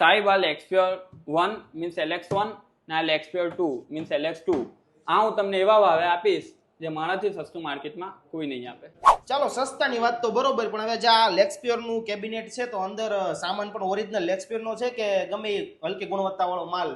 સાહેબ આ લેક્સપ્યોર 1 means LX1 ને આ લેક્સપ્યોર 2 મીન્સ LX2 આ હું તમને એવા ભાવે આપીશ જે મારાથી સસ્તું માર્કેટમાં કોઈ નહીં આપે. ચાલો સસ્તાની વાત તો બરોબર, પણ હવે જે આ લેક્સપ્યોર નું કેબિનેટ છે તો અંદર સામાન પણ ઓરિજિનલ લેક્સપ્યોર નો છે કે ગમે એ હલકી ગુણવત્તા વાળો માલ?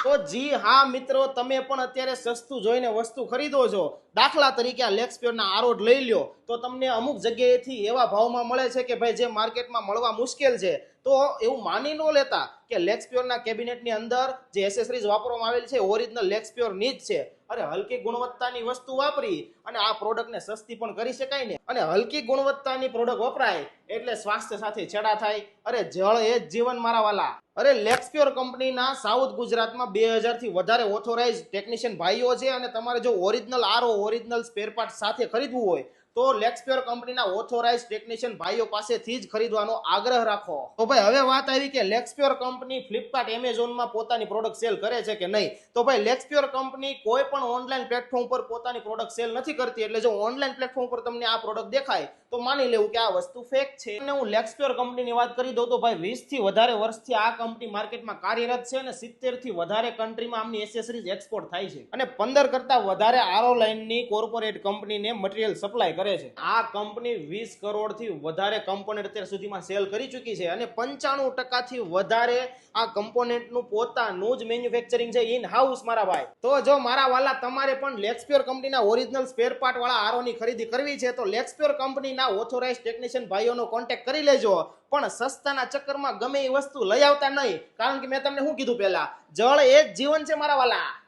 તો જી હા મિત્રો, તમે પણ અત્યારે સસ્તું જોઈને વસ્તુ ખરીદો છો. દાખલા તરીકે આ લેક્સપ્યોર ના આરોડ લઈ લ્યો તો તમને અમુક જગ્યાએથી એવા ભાવમાં મળે છે કે ભાઈ જે માર્કેટમાં મળવા મુશ્કેલ છે. તો એવું માની ન લેતા કે લેક્સપ્યોર ના કેબિનેટની અંદર જે એસેસરીઝ વાપરવામાં આવેલ છે ઓરિજિનલ લેક્સપ્યોર ની જ છે. અરે હલકી ગુણવત્તાની વસ્તુ વાપરી અને આ પ્રોડક્ટને સસ્તી પણ કરી શકાય ને. અને હલકી ગુણવત્તાની પ્રોડક્ટ વપરાય એટલે સ્વાસ્થ્ય સાથે છેડા થાય. અરે જળ એ જ જીવન મારા વાલા. અરે લેક્સપ્યોર કંપનીના સાઉથ ગુજરાતમાં 2000 થી વધારે ઓથોરાઇઝ ટેકનિશિયન ભાઈઓ છે. અને તમારે જો ઓરિજિનલ આરો ઓરિજિનલ સ્પેર પાર્ટ સાથે ખરીદવું હોય તો લેક્સપ્યોર કંપનીના ઓથોરાઇઝ ટેકનિશિયન ભાઈઓ પાસેથી જ ખરીદવાનો આગ્રહ રાખો. તો ભાઈ હવે વાત આવી કે લેક્સપ્યોર કંપની ફ્લિપકાર્ટ એમેઝોનમાં પોતાની પ્રોડક્ટ સેલ કરે છે કે નહીં. તો ભાઈ લેક્સપ્યોર કંપની કોઈ પણ ઓનલાઈન પ્લેટફોર્મ પર પોતાની પ્રોડક્ટ સેલ નથી કરતી. એટલે જો ઓનલાઈન પ્લેટફોર્મ પર તમને આ પ્રોડક્ટ દેખાય તો માની લેવું કે આ વસ્તુ ફેક છે. અને હું લેક્સપ્યોર કંપનીની વાત કરી દઉં તો ભાઈ 20 થી વધારે વર્ષથી આ કંપની માર્કેટમાં કાર્યરત છે અને 70 થી વધારે કન્ટ્રીમાં આમની એસેસરીઝ એક્સપોર્ટ થાય છે. અને 15 કરતા વધારે આરો લાઇનની કોર્પોરેટ કંપનીને મટીરીયલ સપ્લાય કરે છે. આ કંપની 20 કરોડથી વધારે કમ્પોનેન્ટ અત્યાર સુધીમાં સેલ કરી ચૂકી છે. અને 95% થી વધારે આ કમ્પોનેન્ટનું પોતાનું જ મેન્યુફેક્ચરિંગ છે ઇન હાઉસ મારા ભાઈ. તો જો મારા વાલા તમારે પણ લેક્સપ્યોર કંપનીના ઓરિજિનલ સ્પેર પાર્ટ વાળા આરોની ખરીદી કરવી છે તો લેક્સપ્યોર કંપનીના ઓથોરાઇઝ ટેકનિશિયન ભાઈઓનો કોન્ટેક્ટ કરી લેજો. પણ સસ્તાના ચક્કરમાં ગમે એ વસ્તુ લઈ આવતા નહીં, કારણ કે મેં તમને શું કીધું પહેલા, જળ એ જ જીવન છે મારા વાલા.